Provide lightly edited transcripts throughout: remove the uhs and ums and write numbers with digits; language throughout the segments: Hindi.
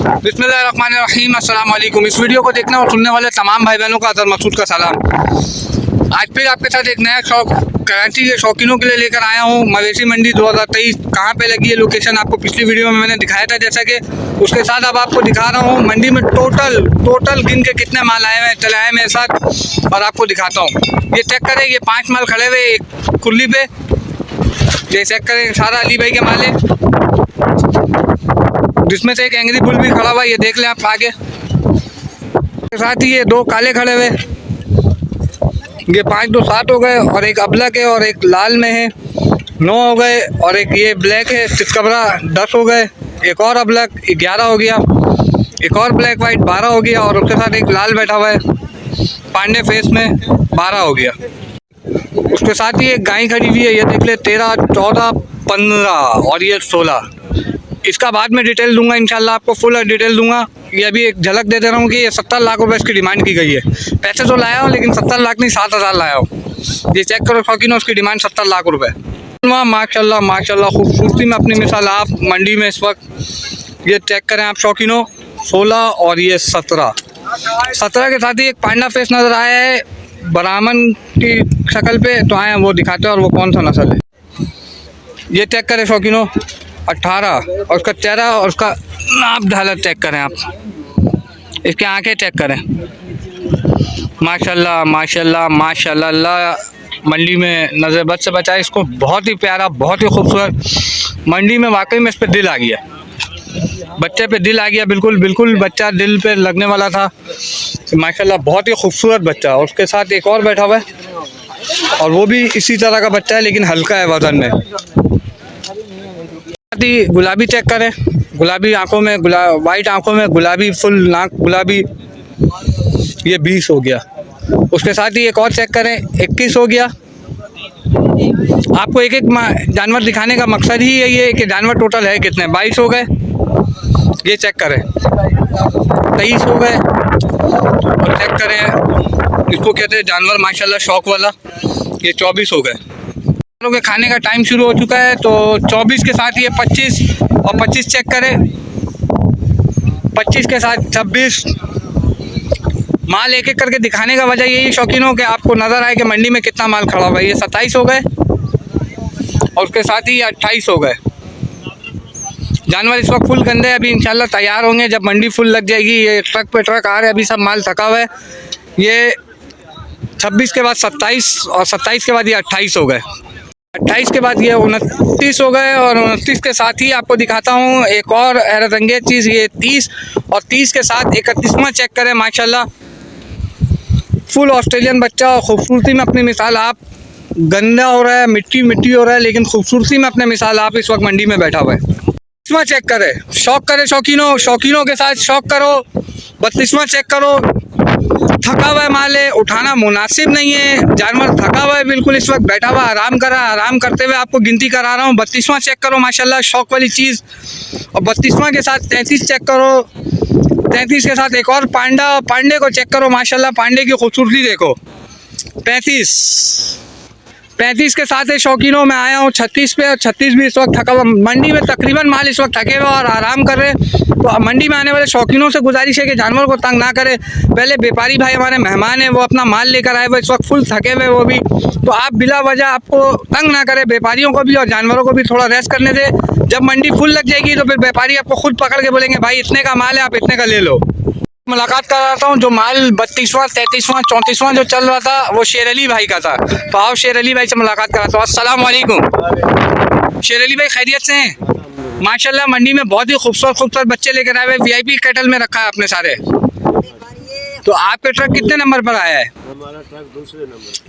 बिस्मिल्लाहिर्रहमानिर्रहीम, अस्सलाम वालेकुम। इस वीडियो को देखने और सुनने वाले तमाम भाई बहनों का अदर मसूद का सलाम। आज फिर आपके साथ एक नया शौक कराची के शौकीनों के लिए लेकर आया हूँ। मवेशी मंडी 2023 कहाँ पे लगी है, लोकेशन आपको पिछली वीडियो में मैंने दिखाया था जैसा कि। उसके साथ अब आपको दिखा रहा हूँ मंडी में टोटल गिन के कितने माल आए हुए हैं, चले आए मेरे साथ और आपको दिखाता हूँ। ये चेक करें, ये 5 माल खड़े हुए एक कुल्ली पे। ये चेक करें, सारा अली भाई के माल है, जिसमें से एक एंग्री बुल भी खड़ा हुआ है, ये देख लें आप आगे। साथ ही ये 2 काले खड़े हुए, ये 5 2 7 हो गए, और एक अबलक है और एक लाल में है 9 हो गए, और एक ये ब्लैक है चितकबरा 10 हो गए, एक और अबलक 11 हो गया, एक और ब्लैक वाइट 12 हो गया, और उसके साथ एक लाल बैठा हुआ है पांडे फेस में 12 हो गया। उसके साथ ही एक गाय खड़ी हुई है, ये देख ले 13 14 15 और ये 16। इसका बाद में डिटेल दूंगा इंशाल्लाह, आपको फुल डिटेल दूंगा। ये अभी एक झलक दे दे रहा हूँ कि ये 70 लाख रुपए इसकी डिमांड की गई है। पैसे तो लाया हूँ लेकिन 70 लाख नहीं 7,000 लाया हूँ। ये चेक करो शौकीन, उसकी डिमांड 70 लाख रुपए। माशाल्लाह माशाल्लाह खूबसूरती में अपनी मिसाल आप मंडी में इस वक्त। ये चेक करें आप शौकीनों, 16 और ये 17 के साथ ही एक पांडा फेस नज़र आया है ब्राह्मण की शक्ल पे, तो आए वो दिखाते हैं और वो कौन सा नस्ल है। ये चेक करें शौकीनों, 18 और उसका चेहरा और उसका नाप ढालत चेक करें आप, इसके आंखें चेक करें। माशाल्लाह माशाल्लाह माशाल्लाह, अल्लाह मंडी में नज़र बद से बचाए इसको। बहुत ही प्यारा, बहुत ही खूबसूरत। मंडी में वाकई में इस पे दिल आ गया, बच्चे पे दिल आ गया, बिल्कुल बच्चा दिल पे लगने वाला था। माशाल्लाह बहुत ही खूबसूरत बच्चा। और उसके साथ एक और बैठा हुआ है और वो भी इसी तरह का बच्चा है लेकिन हल्का है वजन में। गुलाबी चेक करें, गुलाबी आंखों में, वाइट आंखों में, गुलाबी फुल नाक गुलाबी, ये 20 हो गया। उसके साथ ही एक और चेक करें, 21 हो गया। आपको एक जानवर दिखाने का मकसद ही यही है कि जानवर टोटल है कितने। 22 हो गए, ये चेक करें। 23 हो गए, और चेक करें इसको कहते हैं जानवर माशाल्लाह शौक वाला, ये 24 हो गए। के खाने का टाइम शुरू हो चुका है, तो 24 के साथ ये 25 और 25 चेक करें, 25 के साथ 26। माल एक एक करके दिखाने का वजह यही शौकीन हो कि आपको नज़र आए कि मंडी में कितना माल खड़ा हुआ है। ये 27 हो गए, और उसके साथ ही 28 हो गए। जानवर इस वक्त फुल गंदे, अभी इंशाल्लाह तैयार होंगे जब मंडी फुल लग जाएगी। ये ट्रक पे ट्रक आ रहे हैं, अभी सब माल थका हुआ है। ये 26 के बाद 27 और 27 के बाद ये 28 हो गए। 28 के बाद ये 29 हो गए, और 29 के साथ ही आपको दिखाता हूँ एक और हैरत अंगेज चीज़, ये 30 और 30 के साथ 31वां चेक करें। माशाल्लाह फुल ऑस्ट्रेलियन बच्चा, और खूबसूरती में अपनी मिसाल आप। गंदा हो रहा है, मिट्टी हो रहा है, लेकिन खूबसूरती में अपने मिसाल आप इस वक्त मंडी में बैठा हुआ है। 32वां चेक करें, शौक करें शौकीनों के साथ शौक करो। 32वां चेक करो, थका हुआ है माल है, उठाना मुनासिब नहीं है, जानवर थका हुआ है बिल्कुल, इस वक्त बैठा हुआ आराम कर रहा है। आराम करते हुए आपको गिनती करा रहा हूँ। 32वां चेक करो माशाल्लाह शौक वाली चीज़। और 32वां के साथ 33 चेक करो। 33 के साथ एक और पांडे को चेक करो, माशाल्लाह पांडे की खूबसूरती देखो। 35 के साथ है शौकीनों में आया हूँ 36 पे, और 36 भी इस वक्त थका हुआ। मंडी में तकरीबन माल इस वक्त थके हुए और आराम कर रहे हैं। तो मंडी में आने वाले शौकीनों से गुजारिश है कि जानवर को तंग ना करें। पहले व्यापारी भाई हमारे मेहमान हैं, वो अपना माल लेकर आए हुए, इस वक्त फुल थके हुए वो भी, तो आप बिला वजह आपको तंग ना करें। व्यापारियों को भी और जानवरों को भी थोड़ा रेस्ट करने दें। जब मंडी फुल लग जाएगी तो फिर व्यापारी आपको खुद पकड़ के बोलेंगे भाई इतने का माल है, आप इतने का ले लो। मुलाकात कराता हूँ, जो माल 32वां 33वां 34वां जो चल रहा था वो शेर अली भाई का था। तो आओ शेर अली भाई से मुलाकात कराता हूँ। अस्सलाम वालेकुम। शेर अली भाई खैरियत से हैं? माशाल्लाह मंडी में बहुत ही खूबसूरत बच्चे लेकर आए हुए। VIP कैटल में रखा है आपने सारे। तो आपके ट्रक कितने नंबर पर आया है? हमारा ट्रक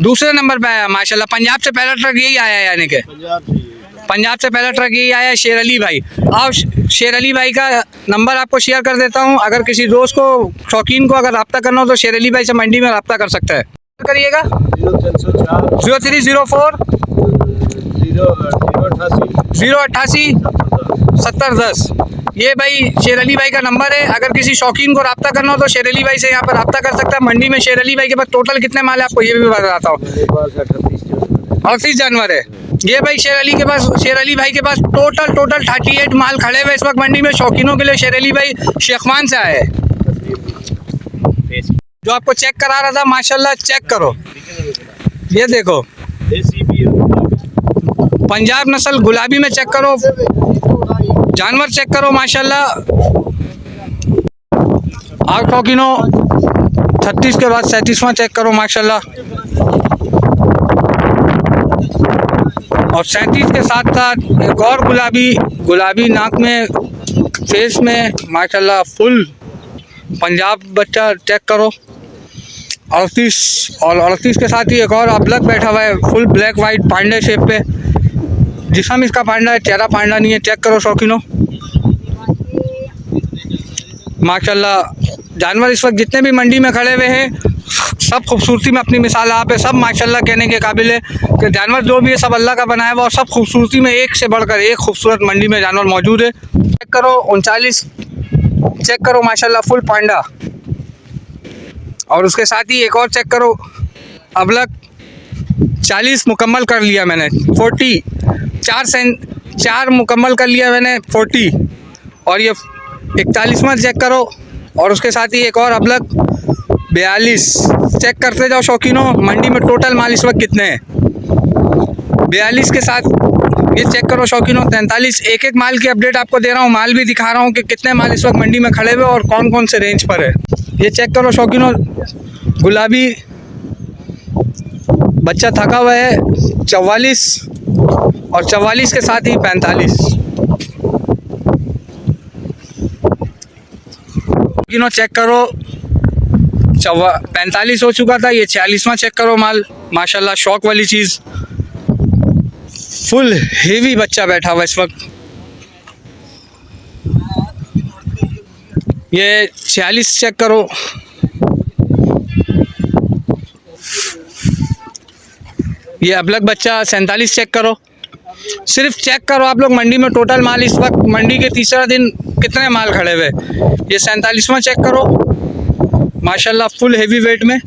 दूसरे नंबर पर आया माशाल्लाह। पंजाब से पहला ट्रक यही आया है, यानी कि पंजाब से पहला ट्रक यही आया है शेर अली भाई। आओ शेर अली भाई का नंबर आपको शेयर कर देता हूँ। अगर किसी दोस्त को शौकीन को अगर रब्ता करना हो तो शेर अली भाई से मंडी में रब्ता कर सकता है। करिएगा 0304 088 7010। ये भाई शेर अली भाई का नंबर है। अगर किसी शौकीन को रब्ता करना हो तो शेर अली भाई से यहाँ पर रब्ता कर सकता है। मंडी में शेर अली भाई के पास टोटल कितने माल है आपको ये भी बताता हूँ। 38 जानवर है। ये भाई शेर अली भाई के पास टोटल 38 माल खड़े हुए इस वक्त मंडी में। शौकीनों के लिए शेर अली भाई शेखवान से आए हैं। जो आपको चेक करा रहा था माशाल्लाह, चेक करो, ये देखो पंजाब नस्ल गुलाबी में चेक करो, जानवर चेक करो माशाल्लाह। और शौकीनों 36 के बाद 37वां चेक करो माशाल्लाह। और 37 के साथ साथ एक और गुलाबी नाक में, फेस में माशाल्लाह फुल पंजाब बच्चा चेक करो। 38 के साथ ही एक और अबलग बैठा हुआ है full black white panda shape पे। जिस्म इसका पांडा है, चेहरा पांडा नहीं है। चेक करो शौकीनों माशाल्लाह। जानवर इस वक्त जितने भी मंडी में खड़े हुए हैं सब खूबसूरती में अपनी मिसाल आप है। सब माशाल्लाह कहने के काबिल है कि जानवर जो भी है सब अल्लाह का बनाया हुआ और सब खूबसूरती में एक से बढ़कर एक खूबसूरत मंडी में जानवर मौजूद है। चेक करो 39 चेक करो माशाल्लाह फुल पांडा। और उसके साथ ही एक और चेक करो अबलग 40 मुकम्मल कर लिया मैंने, 40 4 मुकम्मल कर लिया मैंने 40। और ये 41वां चेक करो। और उसके साथ ही एक और अबलग 42 चेक करते जाओ शौकीनों। मंडी में टोटल माल इस वक्त कितने हैं 42 के साथ ये चेक करो शौकीनों। 43 एक माल की अपडेट आपको दे रहा हूँ, माल भी दिखा रहा हूँ कि कितने माल इस वक्त मंडी में खड़े हुए और कौन कौन से रेंज पर है। ये चेक करो शौकीनों, गुलाबी बच्चा थका हुआ है 44 और 44 के साथ ही 45। शौकीनों चेक करो 45 हो चुका था, ये 46वां चेक करो माल माशाल्लाह। शौक वाली चीज़ फुल हेवी बच्चा बैठा हुआ इस वक्त। ये 46 चेक करो। ये अबलग बच्चा 47 चेक करो। सिर्फ चेक करो आप लोग मंडी में टोटल माल इस वक्त मंडी के तीसरा दिन कितने माल खड़े हुए। ये 47वां चेक करो माशाल्लाह फुल हेवी वेट में।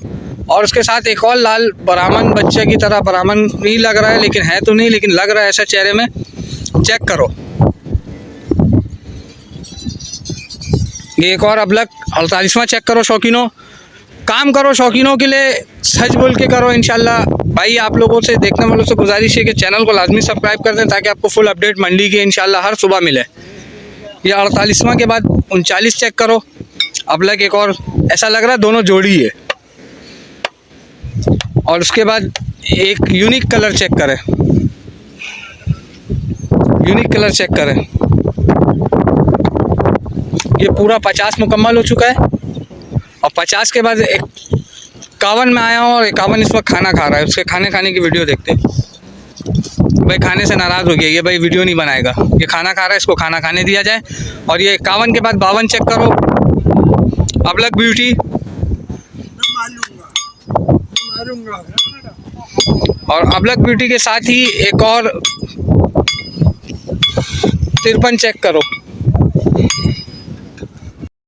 और उसके साथ एक और लाल ब्राह्मण बच्चे की तरह, ब्राह्मण नहीं लग रहा है लेकिन है तो नहीं, लेकिन लग रहा है ऐसा चेहरे में। चेक करो ये एक और अबलग 48वां चेक करो शौकीनों। काम करो शौकीनों के लिए, सच बोल के करो इंशाल्लाह। भाई आप लोगों से, देखने वालों से गुजारिश है कि चैनल को लाजमी सब्सक्राइब कर दें ताकि आपको फुल अपडेट मंडी की इंशाल्लाह हर सुबह मिले। ये 48वां के बाद 39 चेक करो अबलग एक और, ऐसा लग रहा है दोनों जोड़ी है। और उसके बाद एक यूनिक कलर चेक करें, यूनिक कलर चेक करें। ये पूरा 50 मुकम्मल हो चुका है और 50 के बाद 51 में आया हूँ और 51 इस वक्त खाना खा रहा है। उसके खाने की वीडियो देखते हैं। भाई खाने से नाराज़ हो गया ये, भाई वीडियो नहीं बनाएगा। ये खाना खा रहा है, इसको खाना खाने दिया जाए। और ये 51 के बाद 52 चेक करो अबलग ब्यूटी। और अबलग ब्यूटी के साथ ही एक और 53 चेक करो।